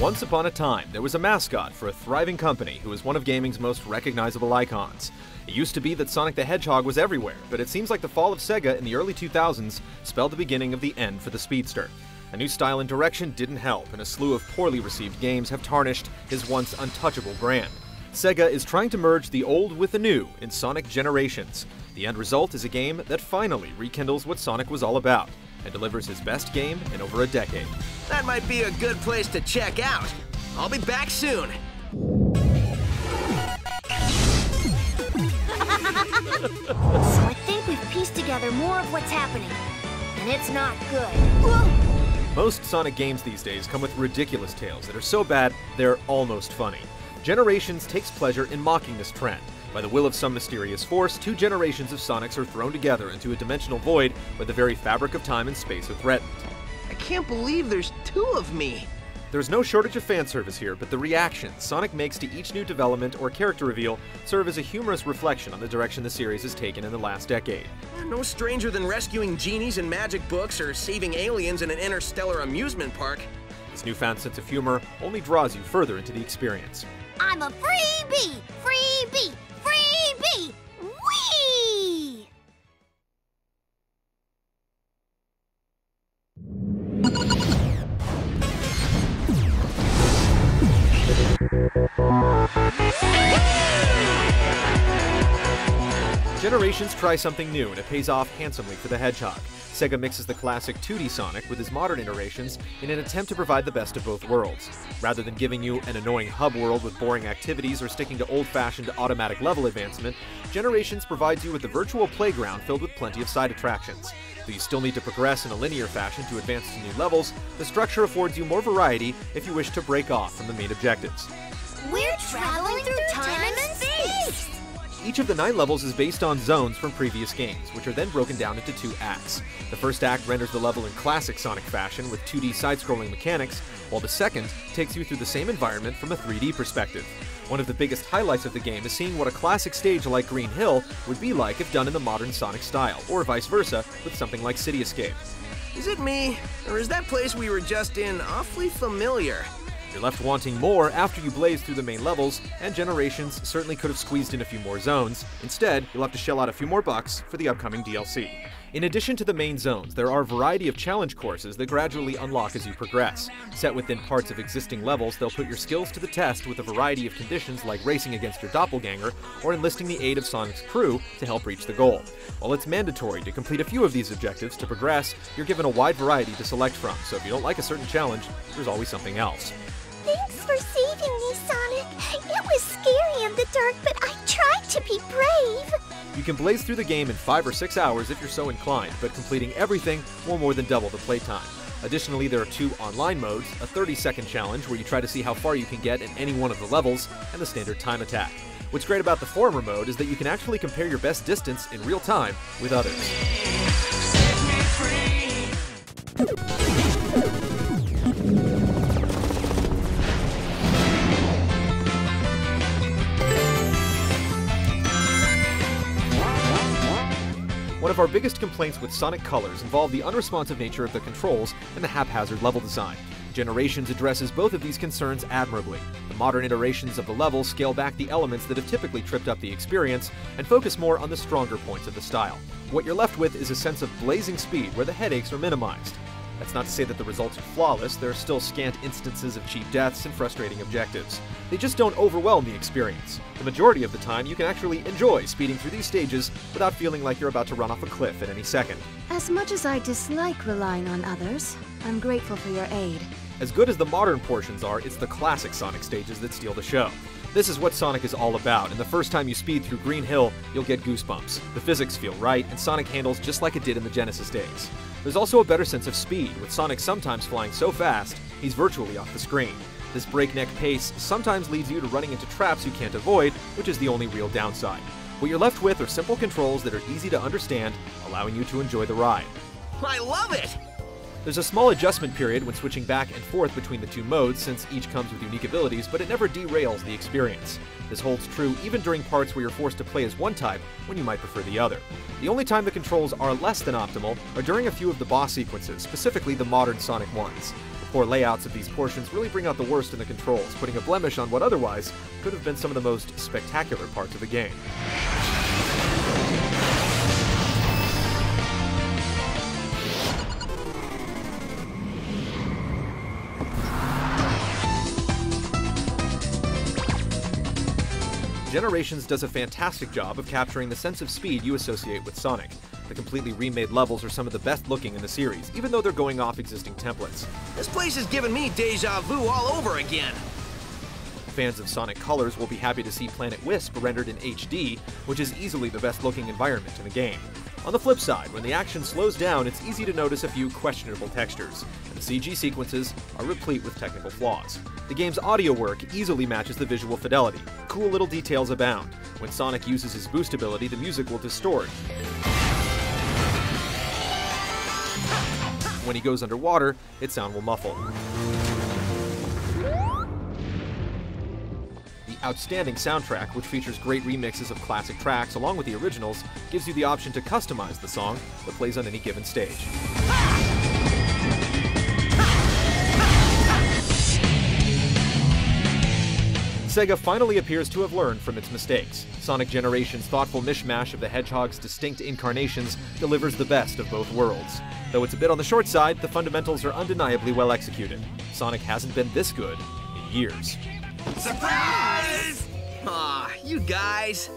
Once upon a time, there was a mascot for a thriving company who was one of gaming's most recognizable icons. It used to be that Sonic the Hedgehog was everywhere, but it seems like the fall of Sega in the early 2000s spelled the beginning of the end for the Speedster. A new style and direction didn't help, and a slew of poorly received games have tarnished his once untouchable brand. Sega is trying to merge the old with the new in Sonic Generations. The end result is a game that finally rekindles what Sonic was all about, and delivers his best game in over a decade. That might be a good place to check out. I'll be back soon. So I think we've pieced together more of what's happening, and it's not good. Whoa! Most Sonic games these days come with ridiculous tales that are so bad they're almost funny. Generations takes pleasure in mocking this trend. By the will of some mysterious force, two generations of Sonics are thrown together into a dimensional void where the very fabric of time and space are threatened. I can't believe there's two of me. There's no shortage of fan service here, but the reactions Sonic makes to each new development or character reveal serve as a humorous reflection on the direction the series has taken in the last decade. No stranger than rescuing genies in magic books or saving aliens in an interstellar amusement park. This newfound sense of humor only draws you further into the experience. I'm a freebie! Freebie! Freebie! Whee! Generations try something new, and it pays off handsomely for the Hedgehog. Sega mixes the classic 2D Sonic with his modern iterations in an attempt to provide the best of both worlds. Rather than giving you an annoying hub world with boring activities or sticking to old-fashioned automatic level advancement, Generations provides you with a virtual playground filled with plenty of side attractions. Though you still need to progress in a linear fashion to advance to new levels, the structure affords you more variety if you wish to break off from the main objectives. We're traveling through time and space! Each of the 9 levels is based on zones from previous games, which are then broken down into 2 acts. The first act renders the level in classic Sonic fashion with 2D side-scrolling mechanics, while the second takes you through the same environment from a 3D perspective. One of the biggest highlights of the game is seeing what a classic stage like Green Hill would be like if done in the modern Sonic style, or vice versa with something like City Escape. Is it me, or is that place we were just in awfully familiar? You're left wanting more after you blaze through the main levels, and Generations certainly could have squeezed in a few more zones. Instead, you'll have to shell out a few more bucks for the upcoming DLC. In addition to the main zones, there are a variety of challenge courses that gradually unlock as you progress. Set within parts of existing levels, they'll put your skills to the test with a variety of conditions like racing against your doppelganger or enlisting the aid of Sonic's crew to help reach the goal. While it's mandatory to complete a few of these objectives to progress, you're given a wide variety to select from, so if you don't like a certain challenge, there's always something else. Thanks for saving me, Sonic. It was scary in the dark, but I tried to be brave. You can blaze through the game in 5 or 6 hours if you're so inclined, but completing everything will more than double the playtime. Additionally, there are 2 online modes, a 30-second challenge where you try to see how far you can get in any one of the levels, and the standard time attack. What's great about the former mode is that you can actually compare your best distance in real time with others. One of our biggest complaints with Sonic Colors involved the unresponsive nature of the controls and the haphazard level design. Generations addresses both of these concerns admirably. The modern iterations of the level scale back the elements that have typically tripped up the experience and focus more on the stronger points of the style. What you're left with is a sense of blazing speed where the headaches are minimized. That's not to say that the results are flawless. There are still scant instances of cheap deaths and frustrating objectives. They just don't overwhelm the experience. The majority of the time, you can actually enjoy speeding through these stages without feeling like you're about to run off a cliff at any second. As much as I dislike relying on others, I'm grateful for your aid. As good as the modern portions are, it's the classic Sonic stages that steal the show. This is what Sonic is all about, and the first time you speed through Green Hill, you'll get goosebumps. The physics feel right, and Sonic handles just like it did in the Genesis days. There's also a better sense of speed, with Sonic sometimes flying so fast, he's virtually off the screen. This breakneck pace sometimes leads you to running into traps you can't avoid, which is the only real downside. What you're left with are simple controls that are easy to understand, allowing you to enjoy the ride. I love it! There's a small adjustment period when switching back and forth between the 2 modes, since each comes with unique abilities, but it never derails the experience. This holds true even during parts where you're forced to play as one type when you might prefer the other. The only time the controls are less than optimal are during a few of the boss sequences, specifically the modern Sonic ones. Poor layouts of these portions really bring out the worst in the controls, putting a blemish on what otherwise could have been some of the most spectacular parts of the game. Generations does a fantastic job of capturing the sense of speed you associate with Sonic. The completely remade levels are some of the best looking in the series, even though they're going off existing templates. This place is giving me deja vu all over again. Fans of Sonic Colors will be happy to see Planet Wisp rendered in HD, which is easily the best looking environment in the game. On the flip side, when the action slows down, it's easy to notice a few questionable textures, and the CG sequences are replete with technical flaws. The game's audio work easily matches the visual fidelity. Cool little details abound. When Sonic uses his boost ability, the music will distort. When he goes underwater, its sound will muffle. The outstanding soundtrack, which features great remixes of classic tracks along with the originals, gives you the option to customize the song that plays on any given stage. Sega finally appears to have learned from its mistakes. Sonic Generations' thoughtful mishmash of the Hedgehog's distinct incarnations delivers the best of both worlds. Though it's a bit on the short side, the fundamentals are undeniably well executed. Sonic hasn't been this good in years. Surprise! Aw, you guys.